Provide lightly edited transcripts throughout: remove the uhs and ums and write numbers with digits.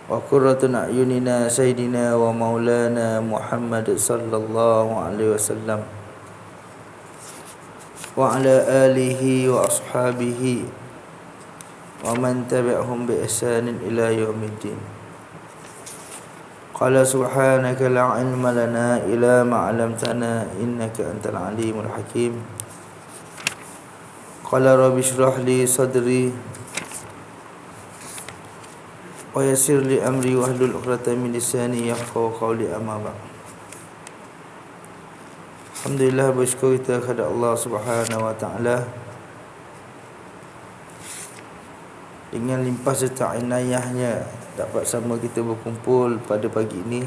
وقرة أعيننا سيدنا ومولانا محمد صلى الله عليه وسلم وعلى آله وأصحابه ومن تبعهم بإحسان إلى يوم الدين. قال سبحانك لا علم لنا إلا ما علمتنا إنك أنت العليم الحكيم. قال رب اشرح لي صدري ويسر لي أمري واحلل عقدة من lisani yafqahu qawli, amma ba'd. Alhamdulillah, bersyukur kita kepada Allah Subhanahu wa taala dengan limpah serta inayahnya dapat sama kita berkumpul pada pagi ini.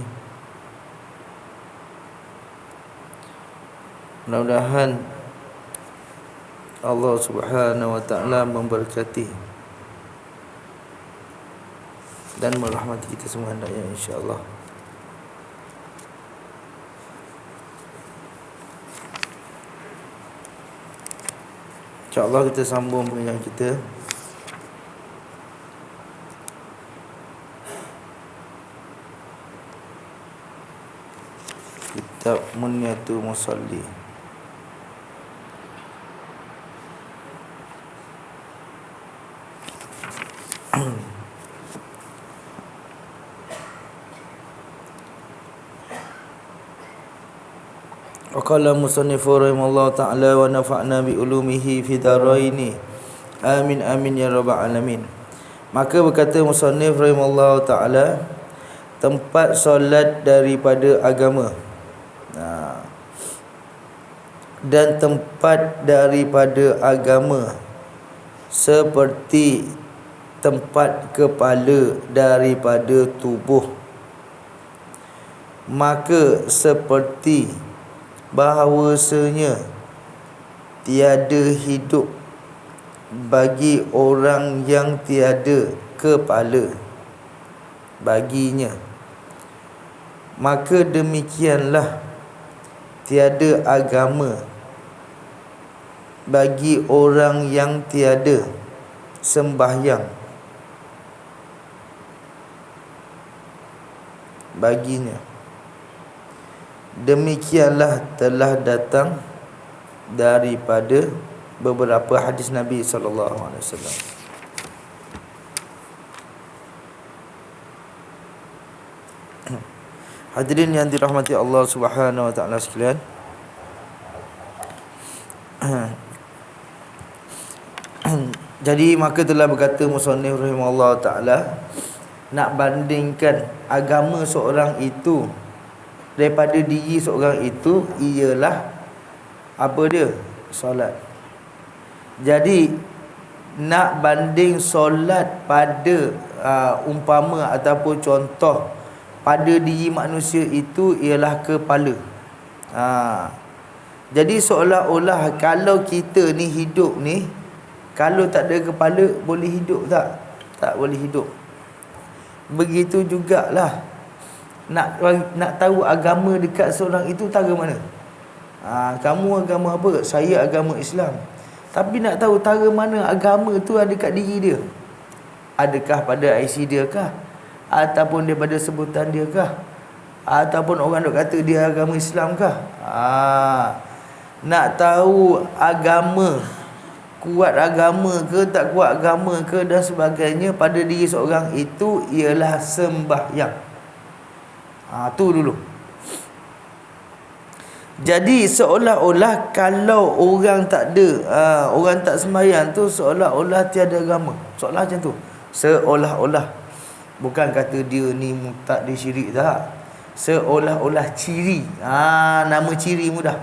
Mudah-mudahan Allah Subhanahu wa taala memberkati dan merahmati kita semua hendaknya, insya-Allah. InsyaAllah kita sambung pengajian kita. Kitab Munyatul Musalli. Qala musannifu rahimallahu ta'ala wa nafa'na bi ulumihi fi daraini. Amin amin ya rabbal alamin. Maka berkata musannif rahimallahu ta'ala, tempat solat daripada agama, dan tempat daripada agama seperti tempat kepala daripada tubuh. Maka seperti bahawasanya tiada hidup bagi orang yang tiada kepala baginya, maka demikianlah tiada agama bagi orang yang tiada sembahyang baginya. Demikianlah telah datang daripada beberapa hadis Nabi sallallahu alaihi wasallam. Hadirin yang dirahmati Allah Subhanahu wa taala sekalian, jadi maka telah berkata musannif rahimahullah taala, nak bandingkan agama seorang itu daripada diri seorang itu ialah apa dia? Solat. Jadi nak banding solat pada umpama ataupun contoh pada diri manusia itu ialah kepala. Jadi seolah-olah kalau kita ni hidup ni, kalau tak ada kepala boleh hidup tak? Tak boleh hidup. Begitu jugalah nak tahu agama dekat seorang itu tara mana? Kamu agama apa? Saya agama Islam. Tapi nak tahu tara mana agama tu ada dekat diri dia? Adakah pada IC dia kah? Ataupun daripada sebutan dia kah? Ataupun orang dok kata dia agama Islam kah? Nak tahu agama, kuat agama ke tak kuat agama ke dan sebagainya pada diri seorang itu ialah sembahyang. Tu dulu. Jadi seolah-olah kalau orang tak ada, orang tak sembahyang tu seolah-olah tiada agama. Seolah macam tu. Seolah-olah. Bukan kata dia ni tak dia syirik tak. Seolah-olah ciri. Nama ciri mudah.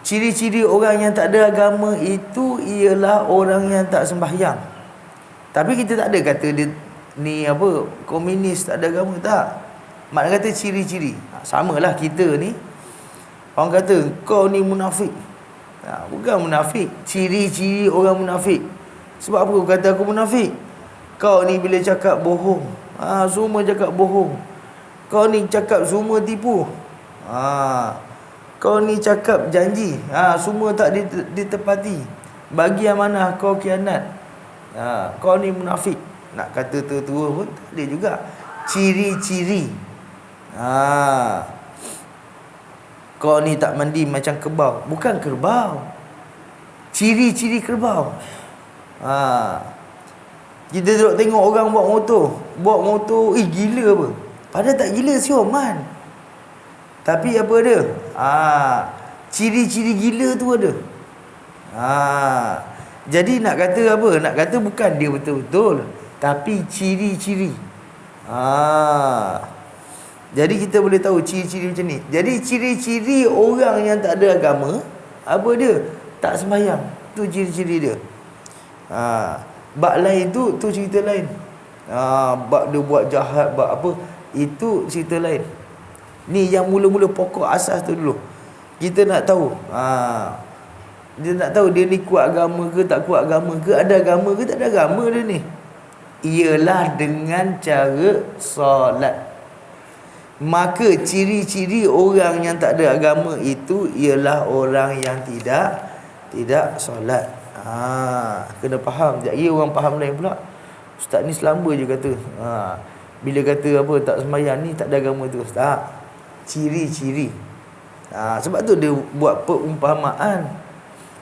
Ciri-ciri orang yang tak ada agama itu ialah orang yang tak sembahyang. Tapi kita tak ada kata dia ni apa, komunis tak ada agama, tak. Makna kata ciri-ciri. Samalah kita ni. Orang kata kau ni munafik. Bukan munafik. Ciri-ciri orang munafik. Sebab apa kau kata aku munafik? Kau ni bila cakap bohong, semua cakap bohong. Kau ni cakap semua tipu. Kau ni cakap janji, semua tak ditepati. Bagi amanah kau khianat. Kau ni munafik. Nak kata tertua pun tak ada juga. ciri-ciri. Kau ni tak mandi macam kerbau. Bukan kerbau, ciri-ciri kerbau. Kita duduk tengok orang bawa motor, gila apa. Padahal tak gila, sioman. Tapi apa dia? Ciri-ciri gila tu ada. Jadi nak kata apa? Nak kata bukan dia betul-betul, tapi ciri-ciri. Jadi kita boleh tahu ciri-ciri macam ni. Jadi ciri-ciri orang yang tak ada agama, apa dia? Tak sembahyang. Tu ciri-ciri dia. Bab lain tu cerita lain. Bab dia buat jahat, bab apa, itu cerita lain. Ni yang mula-mula pokok asas tu dulu. Kita nak tahu. Dia nak tahu dia ni kuat agama ke tak kuat agama ke, ada agama ke tak ada agama dia ni. Ialah dengan cara solat. Maka ciri-ciri orang yang tak ada agama itu ialah orang yang tidak solat. Kena faham. Jadi orang faham lain pula. Ustaz ni selamba je kata. Bila kata apa tak sembahyang ni tak ada agama tu. Tak. Ciri-ciri. Sebab tu dia buat perumpamaan.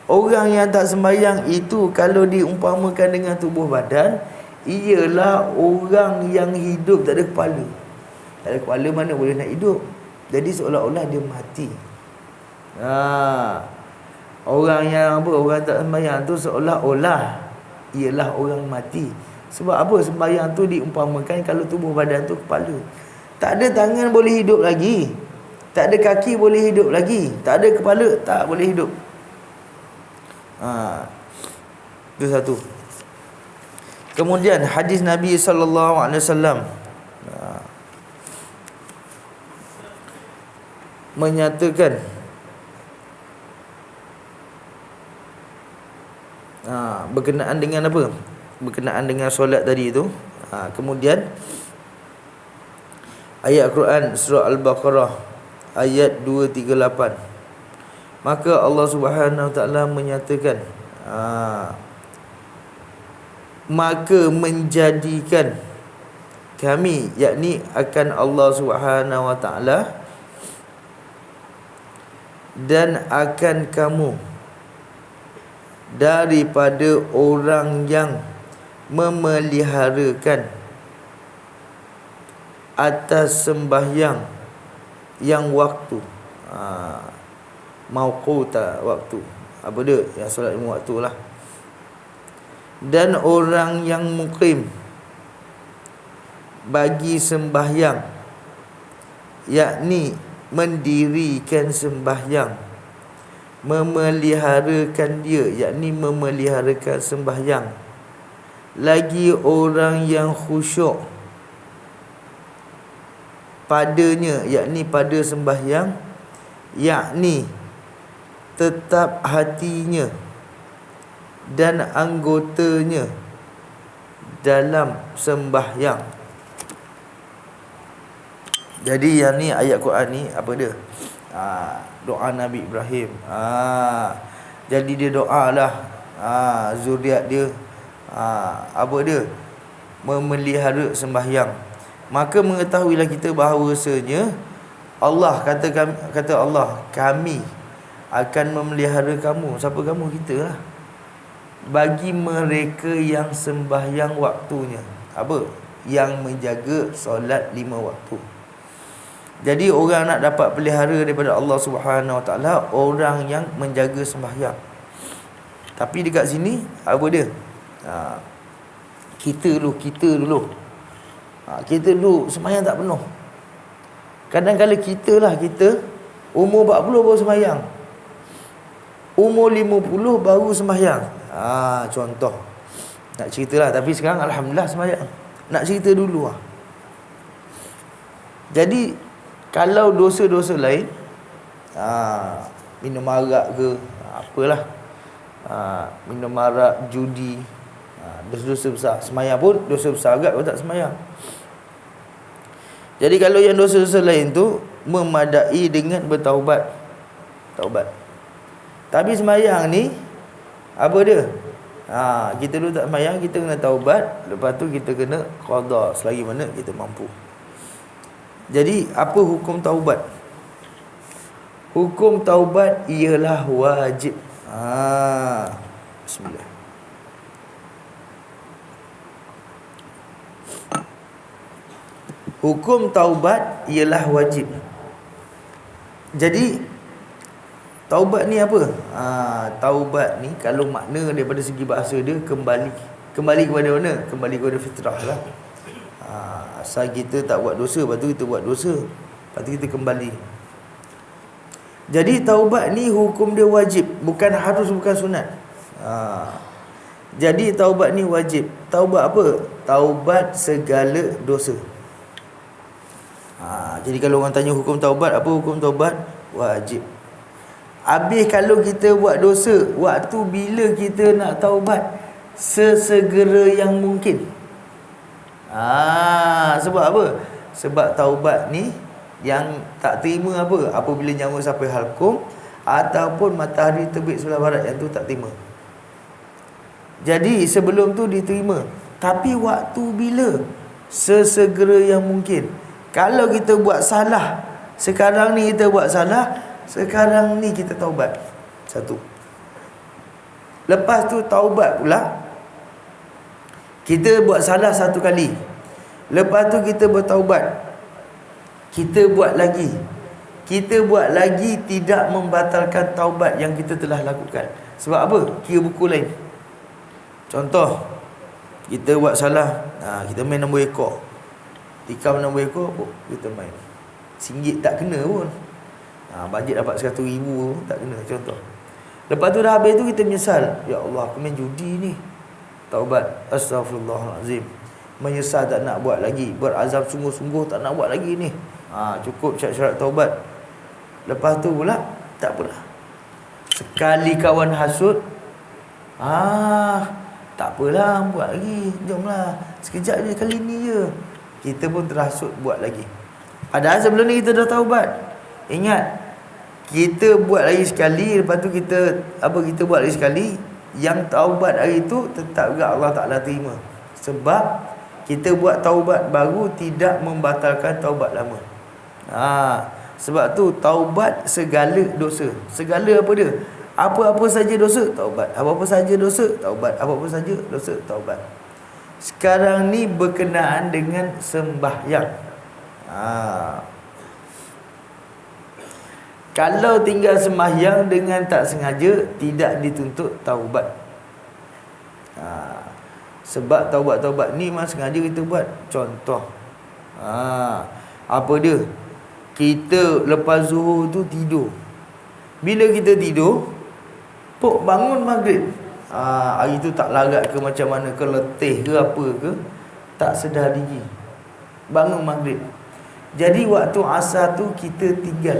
Orang yang tak sembahyang itu kalau diumpamakan dengan tubuh badan, ialah orang yang hidup tak ada kepala. Tak ada kepala, mana boleh nak hidup. Jadi seolah-olah dia mati. Orang yang apa, orang tak sembahyang tu seolah-olah ialah orang mati. Sebab apa? Sembahyang tu diumpamakan kalau tubuh badan tu kepala. Tak ada tangan boleh hidup lagi. Tak ada kaki boleh hidup lagi. Tak ada kepala tak boleh hidup. Itu satu. Kemudian hadis Nabi SAW menyatakan berkenaan dengan apa? Berkenaan dengan solat tadi itu. Kemudian ayat Quran surah Al-Baqarah ayat 238. Maka Allah Subhanahu Wa Taala menyatakan, maka menjadikan kami, yakni akan Allah Subhanahu Wa Taala, dan akan kamu daripada orang yang memeliharakan atas sembahyang yang waktu, mauquta, waktu. Apa dia? Yang solat 5 waktu lah. Dan orang yang muqim bagi sembahyang, yakni mendirikan sembahyang, memeliharakan dia, yakni memeliharakan sembahyang. Lagi orang yang khusyuk padanya, yakni pada sembahyang, yakni tetap hatinya dan anggotanya dalam sembahyang. Jadi yang ni ayat Quran ni apa dia? Doa Nabi Ibrahim. Jadi dia doa lah, zuriat dia apa dia? Memelihara sembahyang. Maka mengetahuilah kita bahawasanya Allah kata Allah, kami akan memelihara kamu. Siapa kamu? Kita lah. Bagi mereka yang sembahyang waktunya. Apa? Yang menjaga solat 5 waktu. Jadi orang nak dapat pelihara daripada Allah Subhanahu Wa Taala, orang yang menjaga sembahyang. Tapi dekat sini apa dia? Kita dulu kita dulu sembahyang tak penuh. Kadang-kadang kita umur 40 baru sembahyang, umur 50 baru sembahyang. Contoh nak ceritalah, tapi sekarang alhamdulillah sembahyang. Nak cerita dulu lah. Jadi kalau dosa-dosa lain, minum arak ke, apalah, minum arak, judi, dosa-dosa besar. Sembahyang pun dosa besar agak kalau tak sembahyang. Jadi kalau yang dosa-dosa lain tu memadai dengan bertaubat. Tapi sembahyang ni apa dia? Kita dulu tak sembahyang, kita kena taubat. Lepas tu kita kena qada selagi mana kita mampu. Jadi apa hukum taubat? Hukum taubat ialah wajib. Bismillah. Hukum taubat ialah wajib. Jadi taubat ni apa? Taubat ni kalau makna daripada segi bahasa dia kembali kepada mana? Kembali kepada fitrah lah. Asal kita tak buat dosa, lepas tu kita buat dosa, lepas tu kita kembali. Jadi taubat ni hukum dia wajib, bukan harus, bukan sunat. Jadi taubat ni wajib. Taubat apa? Taubat segala dosa. Jadi kalau orang tanya hukum taubat, apa hukum taubat? Wajib. Habis kalau kita buat dosa, waktu bila kita nak taubat? Sesegera yang mungkin. Sebab apa? Sebab taubat ni yang tak terima apa? Apabila nyawa sampai halkum ataupun matahari terbit sebelah barat, yang tu tak terima. Jadi sebelum tu diterima. Tapi waktu bila? Sesegera yang mungkin. Kalau kita buat salah, sekarang ni kita buat salah, sekarang ni kita taubat. Satu. Lepas tu taubat pula, kita buat salah satu kali, lepas tu kita bertaubat, kita buat lagi. Kita buat lagi tidak membatalkan taubat yang kita telah lakukan. Sebab apa? Kira buku lain. Contoh, kita buat salah, kita main nombor ekor, tikam nombor ekor, kita main RM1 tak kena pun. Bajet dapat RM100,000 tak kena, contoh. Lepas tu dah habis tu kita menyesal, ya Allah, aku main judi ni. Taubat, astaghfirullahalazim, menyesal tak nak buat lagi, berazam sungguh-sungguh tak nak buat lagi ni. Cukup syarat-syarat taubat. Lepas tu pula tak apalah, sekali kawan hasut, tak apalah, buat lagi, jomlah, sekejap je, kali ni je. Kita pun terhasut buat lagi. Padahal sebelum ni kita dah taubat. Ingat, kita buat lagi sekali, lepas tu kita buat lagi sekali, yang taubat hari tu tetap juga Allah Ta'ala terima. Sebab kita buat taubat baru tidak membatalkan taubat lama. Sebab tu taubat segala dosa. Segala apa dia? Apa-apa saja dosa, taubat. Apa-apa saja dosa, taubat. Apa-apa saja dosa, taubat. Sekarang ni berkenaan dengan sembahyang. Kalau tinggal sembahyang dengan tak sengaja, tidak dituntut taubat. Sebab taubat-taubat ni memang sengaja kita buat. Contoh, apa dia? Kita lepas zuhur tu tidur. Bila kita tidur, bangun maghrib. Hari tu tak larat ke macam mana, ke letih ke apa ke, tak sedar diri, bangun maghrib. Jadi waktu asar tu kita tinggal.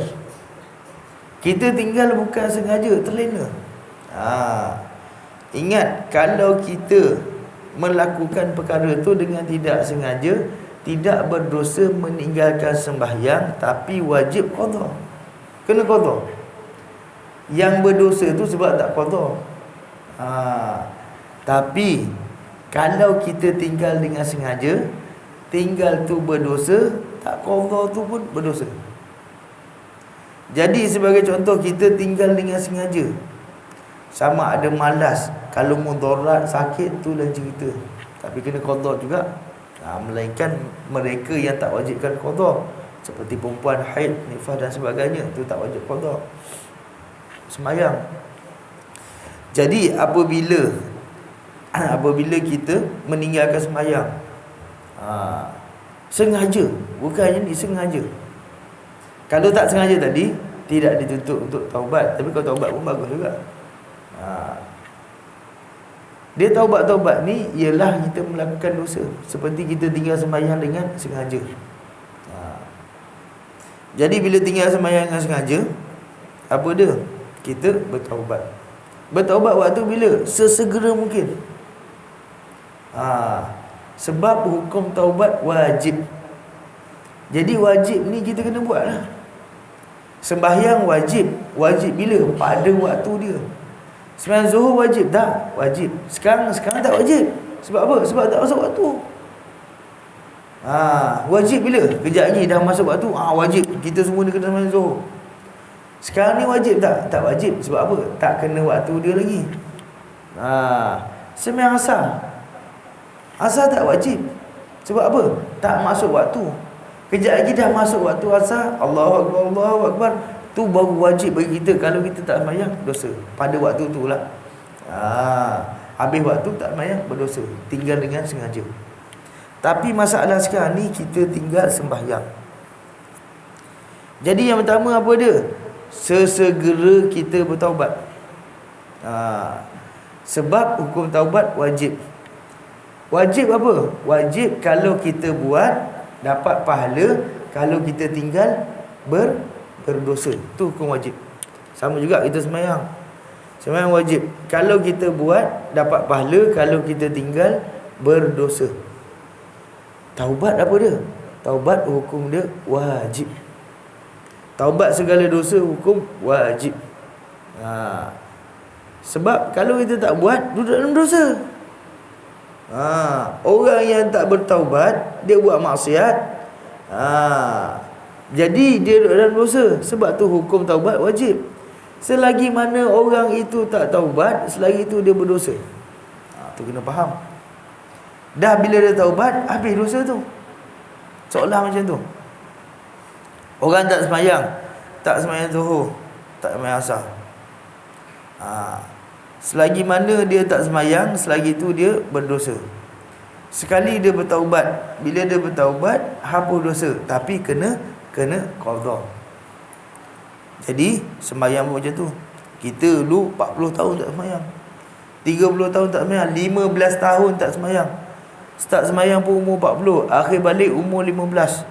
Kita tinggal bukan sengaja, terlena. Ingat, kalau kita melakukan perkara tu dengan tidak sengaja, tidak berdosa meninggalkan sembahyang, tapi wajib qada. Kena qada. Yang berdosa tu sebab tak qada. Tapi kalau kita tinggal dengan sengaja, tinggal tu berdosa, tak qada tu pun berdosa. Jadi sebagai contoh, kita tinggal dengan sengaja, sama ada malas, kalau mudarat sakit tu lain cerita, tapi kena qada juga. Melainkan mereka yang tak wajibkan qada, seperti perempuan haid, nifas dan sebagainya, tu tak wajib qada sembahyang. Jadi apabila kita meninggalkan sembahyang sengaja, bukannya disengaja. Kalau tak sengaja tadi, tidak dituntut untuk taubat. Tapi kalau taubat pun bagus juga. Dia taubat-taubat ni ialah kita melakukan dosa, seperti kita tinggal sembahyang dengan sengaja. Jadi bila tinggal sembahyang dengan sengaja, apa dia? Kita bertaubat. Bertaubat waktu bila? Sesegera mungkin. Sebab hukum taubat wajib. Jadi wajib ni kita kena buat lah. Sembahyang wajib. Wajib bila? Pada waktu dia. Sembahyang zuhur wajib tak? Wajib. Sekarang tak wajib. Sebab apa? Sebab tak masuk waktu. Wajib bila? Kejap lagi dah masuk waktu, wajib. Kita semua ni kena sembahyang Zuhur. Sekarang ni wajib tak? Tak wajib. Sebab apa? Tak kena waktu dia lagi. Sembahyang asar. Asar tak wajib. Sebab apa? Tak masuk waktu. Kejap lagi dah masuk waktu asar, Allahu Akbar, Allahu Akbar. Tu baru wajib bagi kita. Kalau kita tak sembahyang, dosa. Pada waktu tu lah. Habis waktu tak sembahyang, berdosa. Tinggal dengan sengaja. Tapi masalah sekarang ni kita tinggal sembahyang. Jadi yang pertama apa dia? Sesegera kita bertaubat. Sebab hukum taubat wajib. Wajib apa? Wajib kalau kita buat dapat pahala, kalau kita tinggal berdosa. Itu hukum wajib. Sama juga kita sembahyang. Sembahyang wajib. Kalau kita buat dapat pahala, kalau kita tinggal berdosa. Taubat apa dia? Taubat hukum dia wajib. Taubat segala dosa hukum wajib. Sebab kalau kita tak buat, duduk dalam dosa. Orang yang tak bertaubat, dia buat maksiat, jadi dia duduk dalam dosa. Sebab tu hukum taubat wajib. Selagi mana orang itu tak taubat, selagi itu dia berdosa. Tu kena faham. Dah bila dia taubat, habis dosa tu. Seolah macam tu. Orang tak sembahyang, tak sembahyang Zuhur, tak sembahyang Asar. Selagi mana dia tak sembahyang, selagi itu dia berdosa. Sekali dia bertaubat, bila dia bertaubat, hapus dosa. Tapi kena qadha. Jadi sembahyang macam tu. Kita dulu 40 tahun tak sembahyang, 30 tahun tak sembahyang, 15 tahun tak sembahyang. Start sembahyang pun umur 40, akhir balik umur 15.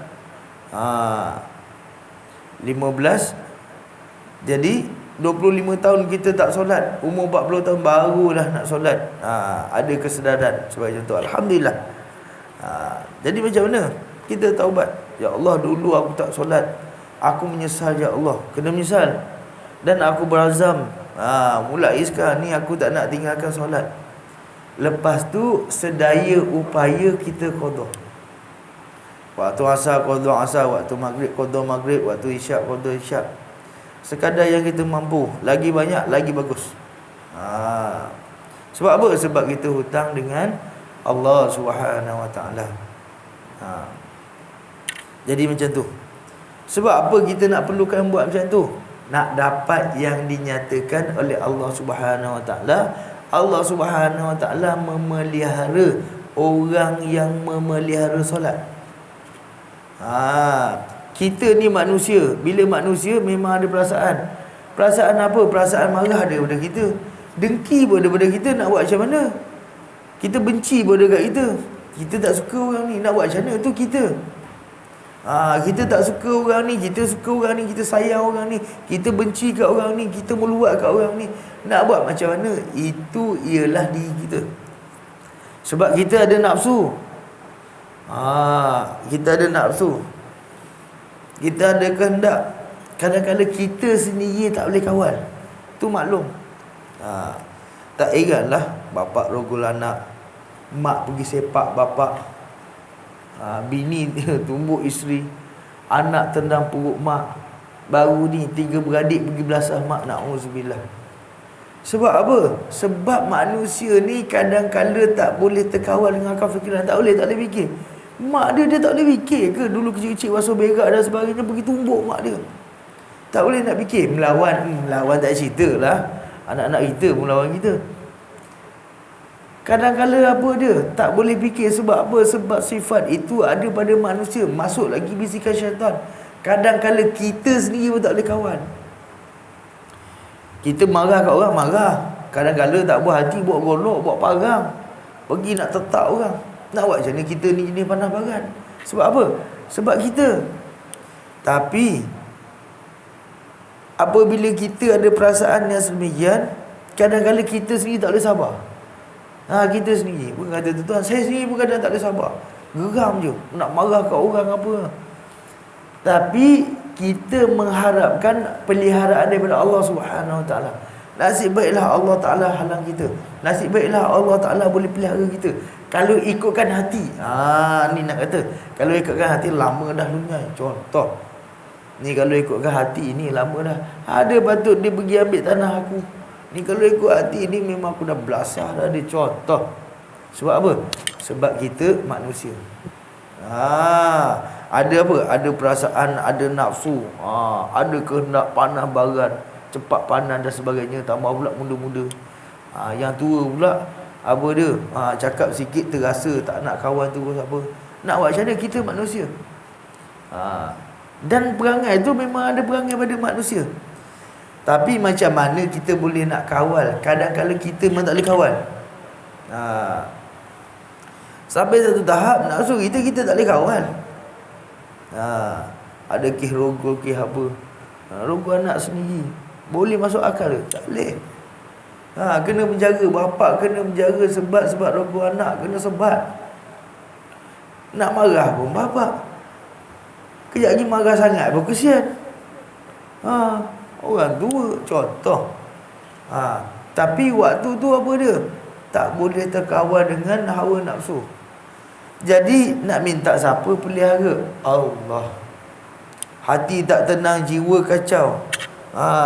15. Jadi 25 tahun kita tak solat, umur 40 tahun barulah nak solat. Ada kesedaran sebagai contoh. Alhamdulillah. Jadi macam mana? Kita taubat. Ya Allah, dulu aku tak solat, aku menyesal ya Allah. Kena menyesal. Dan aku berazam, mulai sekarang ni aku tak nak tinggalkan solat. Lepas tu sedaya upaya kita qadha. Waktu asar qadha asar, waktu maghrib qadha maghrib, waktu isyak qadha isyak. Sekadar yang kita mampu. Lagi banyak lagi bagus. Sebab apa? Sebab kita hutang dengan Allah Subhanahu Wa Taala. Jadi macam tu. Sebab apa kita nak perlukan buat macam tu? Nak dapat yang dinyatakan oleh Allah Subhanahu Wa Taala. Allah Subhanahu Wa Taala memelihara orang yang memelihara solat. Kita ni manusia. Bila manusia memang ada perasaan. Perasaan apa? Perasaan marah ada pada kita, dengki pun ada pada kita. Nak buat macam mana? Kita benci pun ada kat kita. Kita tak suka orang ni, nak buat macam mana? Tu kita. Kita tak suka orang ni, kita suka orang ni, kita sayang orang ni, kita benci kat orang ni, kita meluat kat orang ni. Nak buat macam mana? Itu ialah diri kita. Sebab kita ada nafsu. Kita ada nafsu. Kita ada kehendak. Kadang-kadang kita sendiri tak boleh kawal. Tu maklum. Tak heranlah bapak rogol anak, mak pergi sepak bapak, bini tumbuk isteri, anak tendang perut mak. Baru ni 3 beradik pergi belasah mak. Na'udzubillah. Sebab apa? Sebab manusia ni kadang-kadang tak boleh terkawal dengan akal fikiran. Tak boleh fikir. Mak dia tak boleh fikir ke? Dulu kecil-kecil basuh berak dan sebagainya, pergi tumbuk mak dia. Tak boleh nak fikir. Melawan tak cerita lah. Anak-anak kita melawan kita. Kadang-kadang apa dia? Tak boleh fikir. Sebab apa? Sebab sifat itu ada pada manusia. Masuk lagi bisikan syaitan. Kadang-kadang kita sendiri pun tak boleh kawan. Kita marah kat orang, marah. Kadang-kadang tak buat hati, buat golok, buat parang, pergi nak tetak orang. Nak buat macam mana? Kita ni jenis panas baran. Sebab apa? Sebab kita. Tapi apabila kita ada perasaan yang sedemikian, kadang-kadang kita sendiri tak boleh sabar. Kita sendiri pun kata tuan, saya sendiri pun kadang tak boleh sabar. Geram je, nak marah kat orang apa. Tapi kita mengharapkan peliharaan daripada Allah Subhanahu Wa Taala. Nasib baiklah Allah Taala halang kita. Nasib baiklah Allah Taala boleh pelihara kita. Kalau ikutkan hati, ni nak kata, kalau ikutkan hati lama dah lunyai. Contoh, ni kalau ikutkan hati ni lama dah. Ada patut dia pergi ambil tanah aku. Ni kalau ikut hati ni memang aku dah belasah dah dia. Contoh. Sebab apa? Sebab kita manusia. Ada apa? Ada perasaan, ada nafsu, ada kehendak panah barat, cepat panas dan sebagainya. Tambah pula muda-muda. Yang tua pula apa dia? Cakap sikit terasa tak nak kawan tu apa. Nak buat macam mana? Kita manusia. Dan perangai tu memang ada perangai pada manusia. Tapi macam mana kita boleh nak kawal? Kadang-kadang kita memang tak boleh kawal. Sampai satu tahap nafsu kita tak boleh kawal. Ada kes rogol, kes apa. Rogol anak sendiri. Boleh masuk akal ke? Tak boleh. Kena menjaga. Bapak kena menjaga sebab rogol anak. Kena sebat. Nak marah pun bapak. Kejap lagi marah sangat pun kesian. Orang tua. Contoh. Tapi waktu tu apa dia? Tak boleh terkawal dengan hawa nafsu. Jadi nak minta siapa pelihara? Allah. Hati tak tenang, jiwa kacau.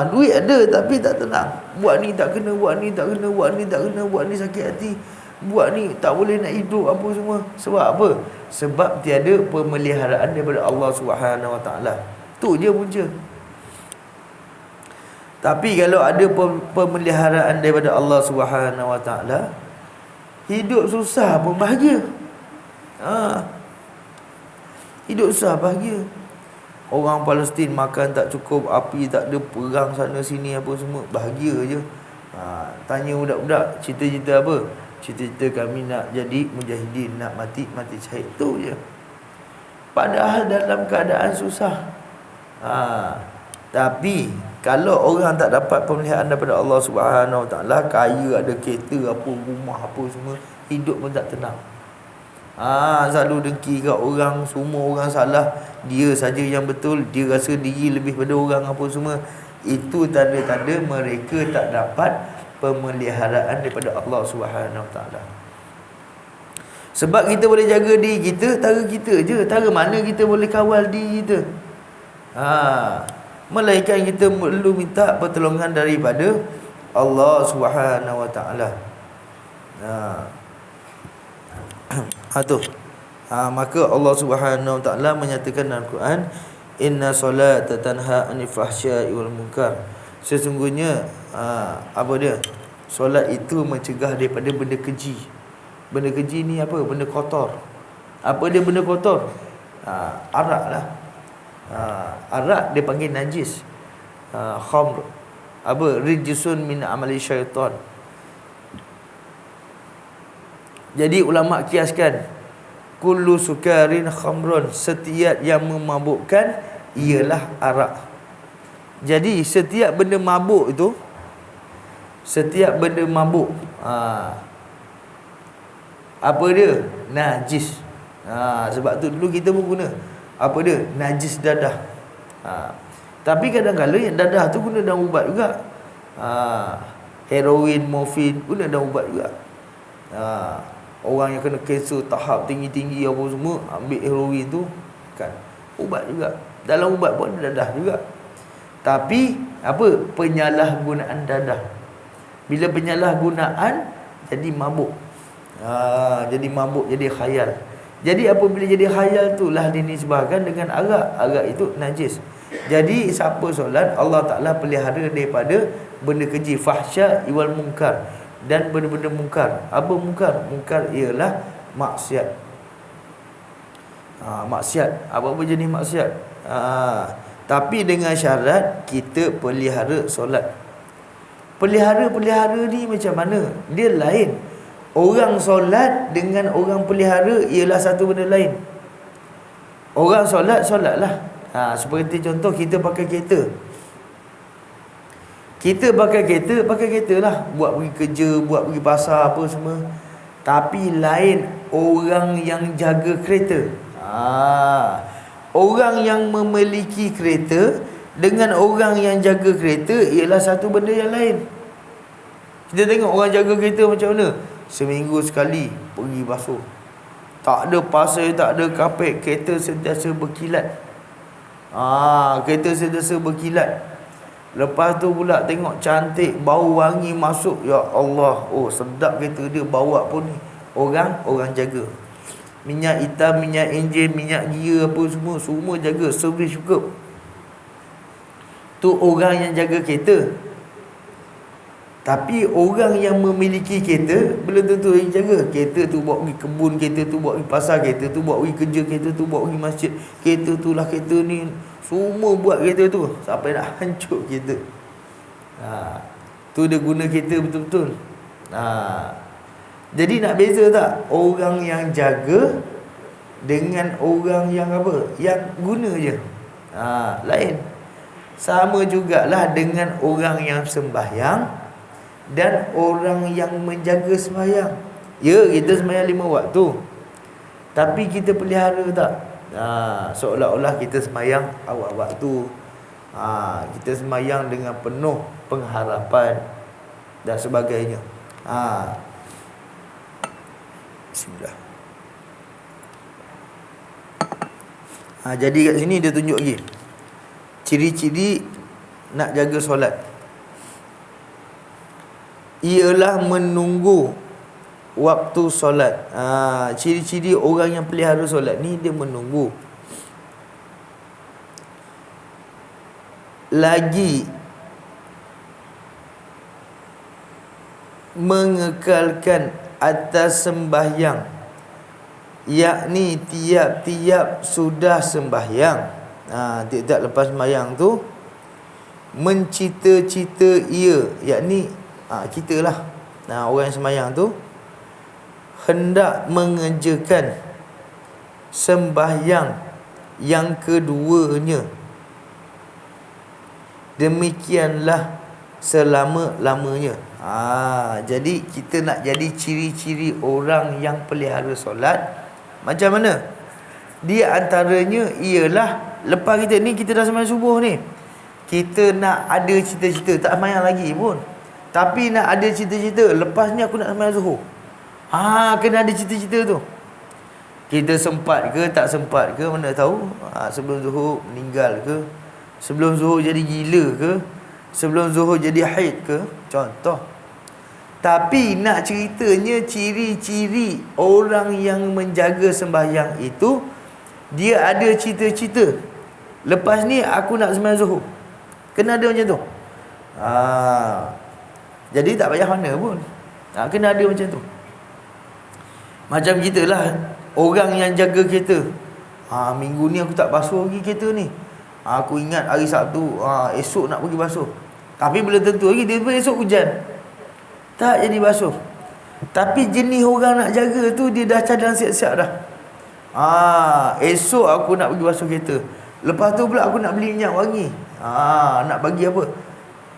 Duit ada tapi tak tenang. Buat ni tak kena, buat ni tak kena, buat ni tak kena, buat ni sakit hati, buat ni tak boleh nak hidup apa semua. Sebab apa? Sebab tiada pemeliharaan daripada Allah Subhanahu Wa Taala. Tu je punca. Tapi kalau ada pemeliharaan daripada Allah Subhanahu Wa Taala, hidup susah pun bahagia. Hidup susah bahagia. Orang Palestin makan tak cukup, api tak ada, perang sana sini apa semua, bahagia je. Tanya budak-budak, cita-cita apa? Cita-cita kami nak jadi mujahidin, nak mati syahid. Tu je. Padahal dalam keadaan susah. Tapi kalau orang tak dapat pemeliharaan daripada Allah Subhanahu Wa Taala, kaya, ada kereta apa, rumah apa semua, hidup pun tak tenang. Selalu dengki kat orang, semua orang salah, dia saja yang betul, dia rasa diri lebih pada orang apa semua. Itu tanda-tanda mereka tak dapat pemeliharaan daripada Allah Subhanahu Wa Taala. Sebab kita boleh jaga diri kita, tara kita je. Tara mana kita boleh kawal diri kita? Melainkan kita perlu minta pertolongan daripada Allah Subhanahu Wa Taala. Maka Allah Subhanahu Wa Taala menyatakan dalam Quran, inna solata tanha 'anil fahsya'i wal munkar. Sesungguhnya apa dia? Solat itu mencegah daripada benda keji. Benda keji ni apa? Benda kotor. Apa dia benda kotor? Arak lah. Arak dia panggil najis. Khamr apa? Rijsun min amali syaitan. Jadi ulama kiaskan, kullu sukarin khamrun, setiap yang memabukkan ialah arak. Jadi setiap benda mabuk itu, setiap benda mabuk, apa dia? Najis. Sebab tu dulu kita pun guna apa dia? Najis dadah. Tapi kadang-kadang yang dadah tu guna dalam ubat juga. Heroin, morfin guna dalam ubat juga. Orang yang kena kanser tahap tinggi-tinggi apa semua, ambil heroin tu kan ubat juga. Dalam ubat pun ada dadah juga. Tapi apa? Penyalahgunaan dadah. Bila penyalahgunaan jadi mabuk. Jadi mabuk, jadi khayal. Jadi apabila jadi khayal tu lah dinisbahkan dengan arak. Arak itu najis. Jadi siapa solat, Allah Ta'ala pelihara daripada benda keji, fahsya wal munkar, dan benda-benda mungkar. Apa mungkar? Mungkar ialah maksiat. Maksiat, apa-apa jenis maksiat. Tapi dengan syarat kita pelihara solat. Pelihara ni macam mana? Dia lain. Orang solat dengan orang pelihara ialah satu benda lain. Orang solatlah. Seperti contoh kita pakai kereta. Kita pakai kereta lah, buat pergi kerja, buat pergi pasar apa semua. Tapi lain orang yang jaga kereta. Orang yang memiliki kereta dengan orang yang jaga kereta ialah satu benda yang lain. Kita tengok orang jaga kereta macam mana. seminggu sekali pergi basuh. Tak ada pasir, tak ada kapet, kereta sentiasa berkilat. Kereta sentiasa berkilat. Lepas tu pula tengok cantik, bau wangi masuk. Ya Allah, oh sedap kereta dia, bawa pun ni. Orang jaga. Minyak hitam, minyak enjin, minyak gear apa semua jaga, servis cukup. Tu orang yang jaga kereta. Tapi orang yang memiliki kereta belum tentu yang jaga. Kereta tu bawa pergi kebun, kereta tu bawa pergi pasar, kereta tu bawa pergi kerja, kereta tu bawa pergi masjid, kereta tu lah, kereta ni, semua buat kereta tu. Sampai nak hancur kereta. Tu dia guna kereta betul-betul. Jadi nak beza tak orang yang jaga dengan orang yang apa? Yang guna je. Lain. Sama jugalah dengan orang yang sembahyang dan orang yang menjaga sembahyang. Ya, kita sembahyang 5 waktu, tapi kita pelihara tak? Seolah-olah kita sembahyang awal waktu. Kita sembahyang dengan penuh pengharapan dan sebagainya. Bismillah. Jadi kat sini dia tunjuk lagi ciri-ciri nak jaga solat. Ialah menunggu waktu solat. Ciri-ciri orang yang pelihara solat ni, dia menunggu. Lagi mengekalkan atas sembahyang, yakni tiap-tiap sudah sembahyang, tiap-tiap lepas sembahyang tu mencita-cita ia, yakni kita lah, orang yang sembahyang tu hendak mengerjakan sembahyang yang keduanya. Demikianlah selama-lamanya. Jadi kita nak jadi ciri-ciri orang yang pelihara solat macam mana? Dia antaranya ialah lepas kita dah sembahyang subuh ni, kita nak ada cita-cita, tak sembahyang lagi pun, tapi nak ada cita-cita, lepas ni aku nak sembahyang zuhur. Kena ada cita-cita tu. Kita sempat ke tak sempat ke, mana tahu. Sebelum zuhur meninggal ke, sebelum zuhur jadi gila ke, sebelum zuhur jadi haid ke, contoh. Tapi nak ceritanya ciri-ciri orang yang menjaga sembahyang itu, dia ada cita-cita, lepas ni aku nak sembahyang zuhur. Kena ada macam tu. Jadi tak payah mana pun, kena ada macam tu. Macam kita lah, orang yang jaga kereta. Minggu ni aku tak basuh lagi kereta ni. Aku ingat hari Sabtu, esok nak pergi basuh. Tapi belum tentu lagi, dia pun esok hujan, tak jadi basuh. Tapi jenis orang nak jaga tu, dia dah cadang siap-siap dah. Esok aku nak pergi basuh kereta, lepas tu pula aku nak beli minyak wangi. Nak bagi apa?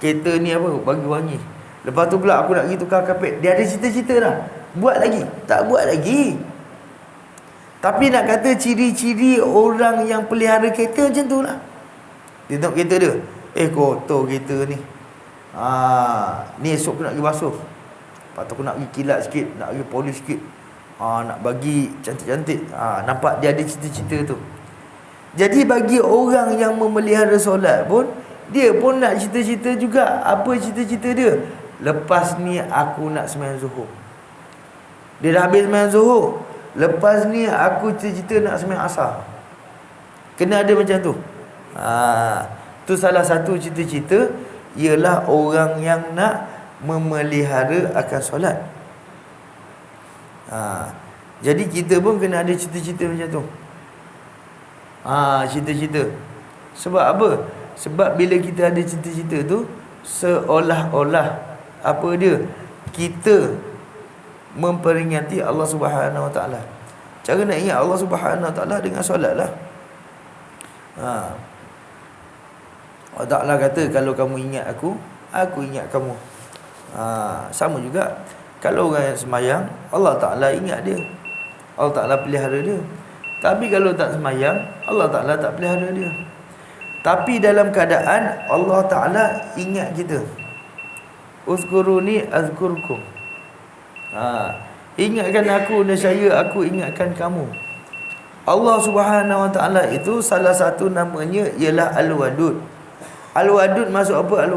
Kereta ni apa? Bagi wangi. Lepas tu pula aku nak pergi tukar kapet. Dia ada cita-cita dah. Buat lagi? Tak buat lagi. Tapi nak kata ciri-ciri orang yang pelihara kereta macam tu lah. Dia tengok kereta dia, kotor kereta ni. Ni esok aku nak pergi basuh, lepas tu aku nak pergi kilat sikit, nak pergi polish sikit, nak bagi cantik-cantik. Nampak dia ada cita-cita tu. Jadi bagi orang yang memelihara solat pun, dia pun nak cita-cita juga. Apa cita-cita dia? Lepas ni aku nak sembahyang zuhur. Dia dah habis sembahyang zuhur, lepas ni aku cita-cita nak sembahyang asar. Kena ada macam tu. Tu salah satu cita-cita, ialah orang yang nak memelihara akan solat. Jadi kita pun kena ada cita-cita macam tu. Cita-cita. Sebab apa? Sebab bila kita ada cita-cita tu, seolah-olah apa dia? Kita memperingati Allah Subhanahu Wa Taala. Cara nak ingat Allah Subhanahu Wa Taala dengan solat lah. Allah Ta'ala kata, kalau kamu ingat aku ingat kamu. Sama juga, kalau orang yang sembahyang, Allah Ta'ala ingat dia, Allah Ta'ala pelihara dia. Tapi kalau tak sembahyang, Allah Ta'ala tak pelihara dia. Tapi dalam keadaan Allah Ta'ala ingat kita. Uzkuruni azkurkum. Ingatkan aku, nescaya aku ingatkan kamu. Allah Subhanahu Wa Taala itu salah satu namanya ialah Al-Wadud. Al-Wadud maksud apa?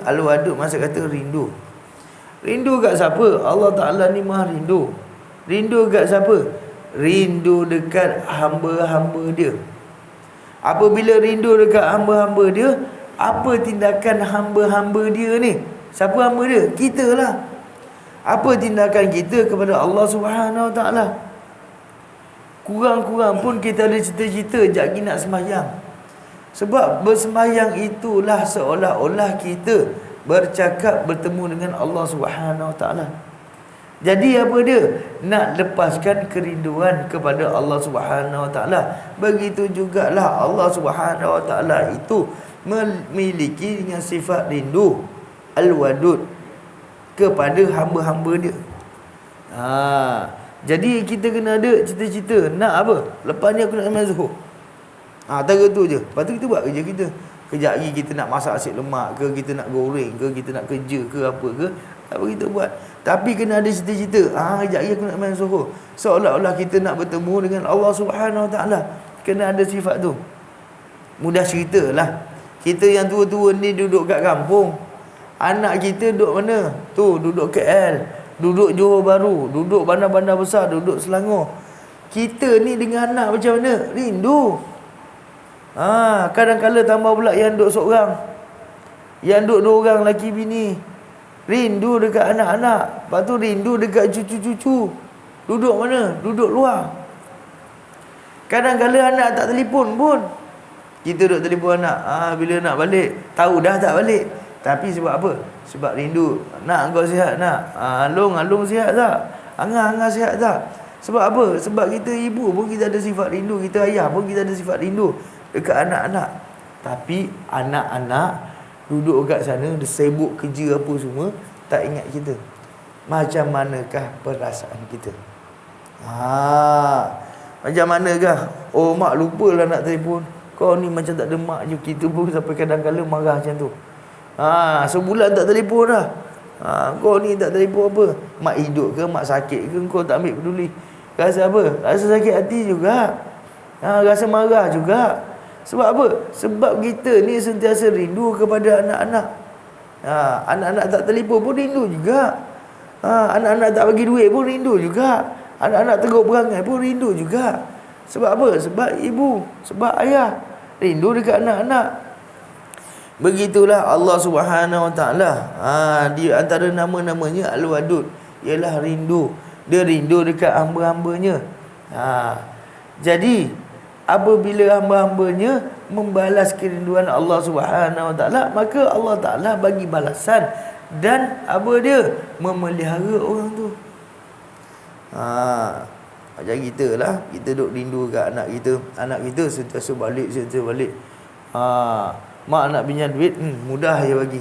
Al-Wadud maksud kata rindu. Rindu kat siapa? Allah Ta'ala ni maha rindu. Rindu kat siapa? Rindu dekat hamba-hamba dia. Apabila rindu dekat hamba-hamba dia, apa tindakan hamba-hamba dia ni? Siapa hamba dia? Kita lah. Apa tindakan kita kepada Allah Subhanahu Wa Ta'ala? Kurang-kurang pun kita ada cita-cita sekejap lagi nak sembahyang. Sebab bersembahyang itulah seolah-olah kita bercakap, bertemu dengan Allah Subhanahu Wa Taala. Jadi apa dia? Nak lepaskan kerinduan kepada Allah Subhanahu Wa Taala. Begitu jugalah Allah Subhanahu Wa Taala itu memiliki dengan sifat rindu Al-Wadud kepada hamba-hamba dia. Jadi kita kena ada cita-cita nak apa? Lepas ni aku nak sembahyang Zuhur. Antara tu je. Lepas tu kita buat kerja kita. Kejap lagi kita nak masak nasi lemak ke, kita nak goreng ke, kita nak kerja ke, apa ke, apa kita buat. Tapi kena ada cita-cita. Kejap lagi aku nak main Zuhur. Seolah-olah kita nak bertemu dengan Allah Subhanahu Wa Taala. Kena ada sifat tu. Mudah ceritalah. Kita yang tua-tua ni duduk kat kampung. Anak kita duduk mana? Tu, duduk KL, duduk Johor Bahru, duduk bandar-bandar besar, duduk Selangor. Kita ni dengan anak macam mana? Rindu. Kadang-kadang tambah pula yang duduk seorang, yang duduk dua orang lelaki bini. Rindu dekat anak-anak. Lepas tu rindu dekat cucu-cucu. Duduk mana? Duduk luar. Kadang-kadang anak tak telefon pun. Kita duduk telefon anak. Bila nak balik, tahu dah tak balik. Tapi sebab apa? Sebab rindu. Nak kau sihat nak? Alung sihat tak? Angah sihat tak? Sebab apa? Sebab kita ibu pun kita ada sifat rindu. Kita ayah pun kita ada sifat rindu dekat anak-anak. Tapi anak-anak duduk kat sana, dia sibuk kerja apa semua, tak ingat kita. Macam manakah perasaan kita? Macam manakah? Oh, mak lupa lah nak telefon. Kau ni macam tak ada mak je. Kita pun sampai kadang-kadang marah macam tu. Sebulan tak telefon dah. Kau ni tak telefon apa? Mak hidup ke, mak sakit ke, kau tak ambil peduli. Rasa apa? Rasa sakit hati juga. Rasa marah juga. Sebab apa? Sebab kita ni sentiasa rindu kepada anak-anak. Anak-anak tak telefon pun rindu juga. Anak-anak tak bagi duit pun rindu juga. Anak-anak tegur perangai pun rindu juga. Sebab apa? Sebab ibu, sebab ayah rindu dekat anak-anak. Begitulah Allah Subhanahu Wa Taala. Di antara nama-namanya Al-Wadud, ialah rindu. Dia rindu dekat hamba-hambanya. Jadi apabila hamba-hambanya membalas kerinduan Allah Subhanahu Wa Taala, maka Allah Taala bagi balasan. Dan apa dia? Memelihara orang tu. Macam kita lah. Kita duk rindu kat anak kita. Anak kita sentiasa balik. Mak nak pinjam duit, mudah je bagi.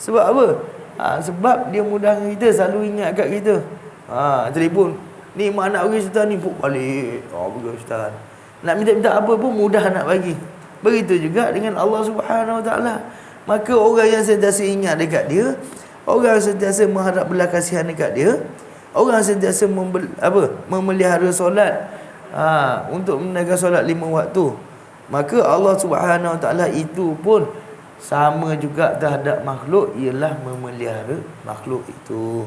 Sebab apa? Sebab dia mudah dengan kita, selalu ingat kat kita. Telefon, ni mak nak pergi Sultan ni, balik. Pergi Sultan. Nak minta apa pun mudah nak bagi. Begitu juga dengan Allah Subhanahu Wa Taala. Maka orang yang sentiasa ingat dekat dia, orang yang sentiasa mengharap belas kasihan dekat dia, orang yang sentiasa memelihara solat, untuk menjaga solat 5 waktu, maka Allah Subhanahu Wa Taala itu pun sama juga terhadap makhluk, ialah memelihara makhluk itu,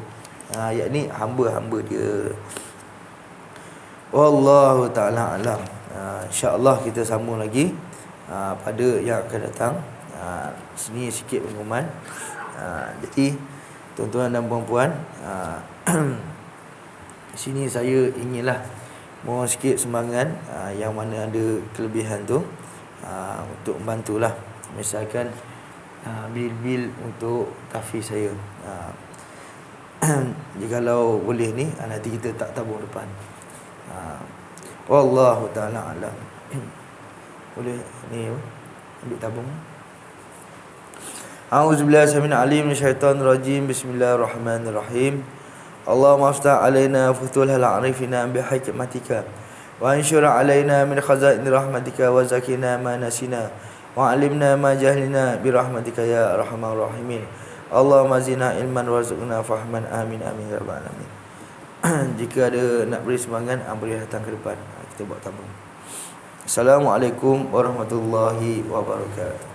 yakni hamba-hamba dia. Wallahu ta'ala alam. InsyaAllah kita sambung lagi pada yang akan datang. Sini sikit pengumuman. Jadi tuan-tuan dan puan-puan, sini saya inginlah mohon sikit sumbangan, yang mana ada kelebihan tu, untuk membantulah. Misalkan bil-bil untuk tahfiz saya. Jikalau boleh ni, nanti kita tak tabung depan. Wallahu ta'ala alam. Boleh ni ambil tabung. A'udzubillahi minasyaitonir rajim. Bismillahirrahmanirrahim. Allahumma aftah alaina futuhal arifina bihikmatika wa anshur alaina min khazain rahmatika wa zakina ma nasina wa alimna ma jahlina birahmatika ya arhamar rahimin. Allahumma zina ilman warzuqna fahman. Amin amin ya rabbal alamin. Jika ada nak beri sumbangan, boleh datang ke depan. Kita buat tabung. Assalamualaikum warahmatullahi wabarakatuh.